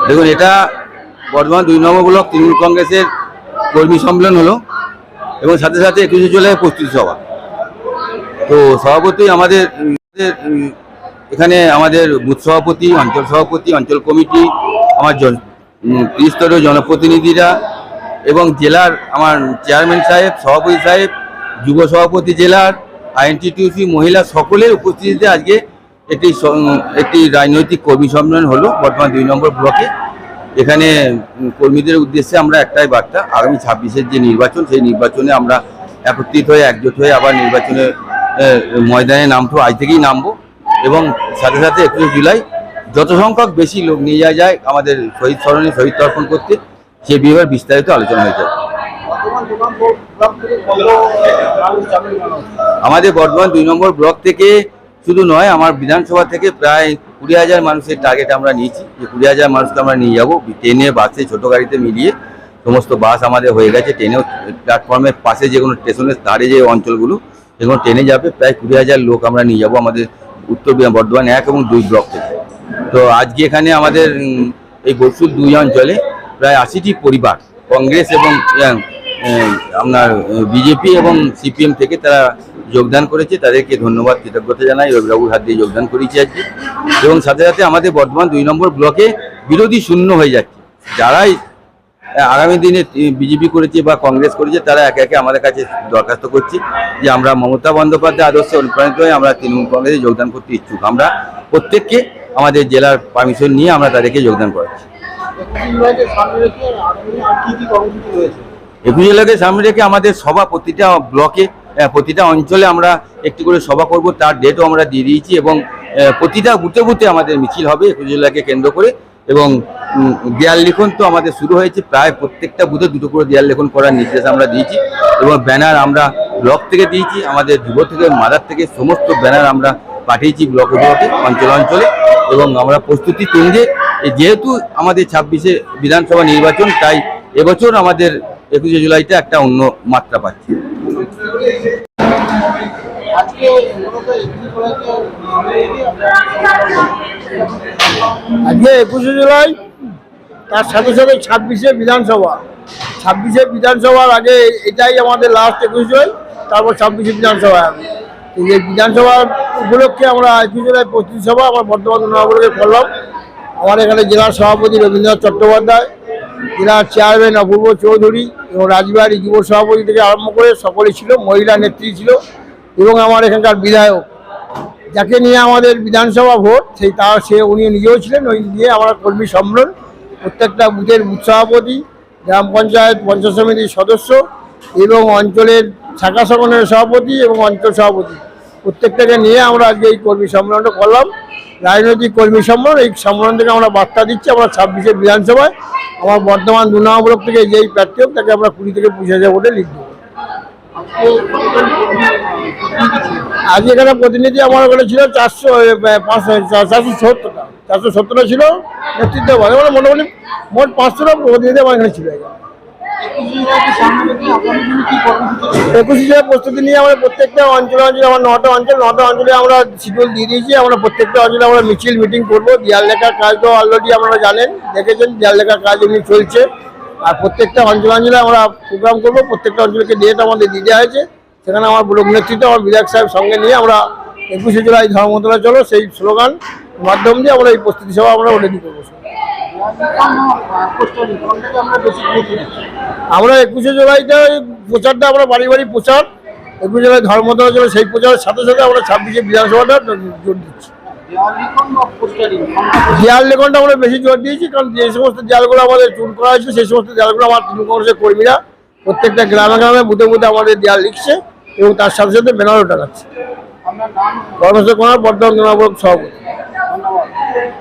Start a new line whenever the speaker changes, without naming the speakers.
দেখুন, এটা বর্ধমান 2 নম্বর ব্লক তৃণমূল কংগ্রেসের কর্মী সম্মেলন হলো এবং সাথে সাথে 21শে জুলাই প্রস্তুতি সভা। তো সভাপতি আমাদের এখানে আমাদের বুথ সভাপতি, অঞ্চল সভাপতি, অঞ্চল কমিটি, আমার ত্রিস্তরীয় জনপ্রতিনিধিরা এবং জেলার আমার চেয়ারম্যান সাহেব, সভাপতি সাহেব, যুব সভাপতি জেলার, আইএনটিটিউসি মহিলা সকলের উপস্থিতিতে আজকে একটি রাজনৈতিক কর্মী সম্মেলন হলো বর্তমান 2 নম্বর ব্লকে। এখানে কর্মীদের উদ্দেশ্যে আমরা একটাই বার্তা, আগামী 26-এর যে নির্বাচন, সেই নির্বাচনে আমরা একত্রিত হয়ে একজোট হয়ে আবার নির্বাচনে ময়দানে নামবো, আজ থেকেই নামবো এবং সাথে সাথে 21শে জুলাই যত সংখ্যক বেশি লোক নিয়ে যাওয়া যায় আমাদের শহীদ স্মরণে শহীদ তর্পণ করতে, সে বিষয়ে বিস্তারিত আলোচনা হয়ে যায়। আমাদের বর্ধমান 2 নম্বর ব্লক থেকে শুধু নয়, আমার বিধানসভা থেকে প্রায় 20,000 মানুষের টার্গেট আমরা নিয়েছি, যে 20,000 মানুষকে আমরা নিয়ে যাবো ট্রেনে, বাসে, ছোটো গাড়িতে মিলিয়ে। সমস্ত বাস আমাদের হয়ে গেছে, ট্রেনেও প্ল্যাটফর্মের পাশে যে কোনো স্টেশনের ধারে যে অঞ্চলগুলো সেগুলো ট্রেনে যাবে। প্রায় 20,000 লোক আমরা নিয়ে যাবো আমাদের উত্তর বর্ধমান 1 এবং 2 ব্লক থেকে। তো আজকে এখানে আমাদের এই বরশুল 2 অঞ্চলে প্রায় 80টি পরিবার কংগ্রেস এবং আপনার বিজেপি এবং সিপিএম থেকে তারা যোগদান করেছে, তাদেরকে ধন্যবাদ, কৃতজ্ঞতা জানাই। রবিবাবুর হাত দিয়ে যোগদান করেছি আজকে এবং সাথে সাথে আমাদের বর্ধমান 2 নম্বর ব্লকে বিরোধী শূন্য হয়ে যাচ্ছে। যারাই আগামী দিনে বিজেপি করেছে বা কংগ্রেস করেছে তারা একে একে আমাদের কাছে দরখাস্ত করছে যে আমরা মমতা বন্দ্যোপাধ্যায় আদর্শে অনুপ্রাণিত হয়ে আমরা তৃণমূল কংগ্রেসে যোগদান করতে ইচ্ছুক। আমরা প্রত্যেককে আমাদের জেলার পারমিশন নিয়ে আমরা তাদেরকে যোগদান করাচ্ছি। 21শে জুলাইকে সামনে রেখে আমাদের সভা প্রতিটা ব্লকে, প্রতিটা অঞ্চলে আমরা একটি করে সভা করব, তার ডেটও আমরা দিয়ে দিয়েছি এবং প্রতিটা বুথে বুথে আমাদের মিছিল হবে 21শে জুলাইকে কেন্দ্র করে। এবং দেয়াল লিখন তো আমাদের শুরু হয়েছে, প্রায় প্রত্যেকটা বুথে 2টো করে দেয়াল লিখন করার নির্দেশ আমরা দিয়েছি এবং ব্যানার আমরা ব্লক থেকে দিয়েছি, আমাদের যুব থেকে, মাদার থেকে সমস্ত ব্যানার আমরা পাঠিয়েছি ব্লকে ব্লকে, অঞ্চলে অঞ্চলে। এবং আমরা প্রস্তুতি তুঙ্গে, যেহেতু আমাদের 26শে বিধানসভা নির্বাচন, তাই এবছর আমাদের 21শে জুলাইতে একটা অন্য মাত্রা পাচ্ছে।
আজকে 21শে জুলাই, তার সাথে সাথে 26শে বিধানসভা। 26শে বিধানসভার আগে এটাই আমাদের লাস্ট 21শে জুলাই, তারপর 26শে বিধানসভা। এই বিধানসভা উপলক্ষে আমরা 21শে জুলাই প্রস্তুতি সভা আমার বর্ধমান 2 নম্বর ব্লকে করলাম। আমার এখানে জেলার সভাপতি রবীন্দ্রনাথ চট্টোপাধ্যায়, জেলার চেয়ারম্যান অপূর্ব চৌধুরী এবং রাজবাড়ি যুব সভাপতি থেকে আরম্ভ করে সকলেই ছিল, মহিলা নেত্রী ছিল এবং আমার এখানকার বিধায়ক, যাকে নিয়ে আমাদের বিধানসভা ভোট, উনি নিজেও ছিলেন। ওই নিয়ে আমরা কর্মী সম্মেলন, প্রত্যেকটা বুথের বুথ সভাপতি, গ্রাম পঞ্চায়েত, পঞ্চায়েত সমিতির সদস্য এবং অঞ্চলের শাখা সংগঠনের সভাপতি এবং অঞ্চল সভাপতি, প্রত্যেকটাকে নিয়ে আমরা আজকে এই কর্মী সম্মেলনটা করলাম, রাজনৈতিক কর্মী সম্মেলন। এই সম্মেলন থেকে আমরা বার্তা দিচ্ছি, আমরা 26শে বিধানসভায় আমার বর্ধমান 2 নম্বর ব্লক থেকে যেই প্রার্থী হোক তাকে আমরা 20 থেকে 25,000 ভোটে লিখব। আজকে এখানে প্রতিনিধি আমার ওখানে ছিল 470টা ছিল নেতৃত্ব, মোটামুটি মোট 500টা প্রতিনিধি আমার এখানে ছিল। 21শে জুলাই প্রস্তুতি নিয়ে আমরা প্রত্যেকটা অঞ্চলে আমার 9টা অঞ্চলে আমরা শিডিউল দিয়ে দিয়েছি। আমরা প্রত্যেকটা অঞ্চলে আমরা মিছিল মিটিং করবো। দেয়াল লেখার কাজ তো অলরেডি আপনারা জানেন, দেখেছেন, দেয়াল লেখার কাজ এমনি চলছে। আর প্রত্যেকটা অঞ্চলে আমরা প্রোগ্রাম করবো, প্রত্যেকটা অঞ্চলকে ডেট আমাদের দিয়ে দেওয়া হয়েছে। সেখানে আমার ব্লক নেতৃত্ব, আমার বিধায়ক সাহেব সঙ্গে নিয়ে আমরা 21শে জুলাই ধর্মতলা চলো সেই স্লোগান মাধ্যম দিয়ে আমরা এই প্রস্তুতি সভা আমরা রেডি করবো। আমরা 21শে জুলাইতে প্রচারটা আমরা বাড়ি বাড়ি প্রচার, 21শে জুলাই ধর্মতলা চলো সেই প্রচারের সাথে সাথে আমরা 26শে বিধানসভাটা জোর দিচ্ছি। দেয়াল লেখনটা আমরা বেশি জোর দিয়েছি, কারণ যে সমস্ত দেয়ালগুলো আমাদের চুন করা হয়েছে সেই সমস্ত দেয়ালগুলো আমার তৃণমূল কংগ্রেসের কর্মীরা প্রত্যেকটা গ্রামে গ্রামে বুথে বুথে আমাদের দেয়াল লিখছে এবং তার সাথে সাথে ব্যানারও টাঙাচ্ছে। বর্ধমান 2 নম্বর ব্লক সভাপতি।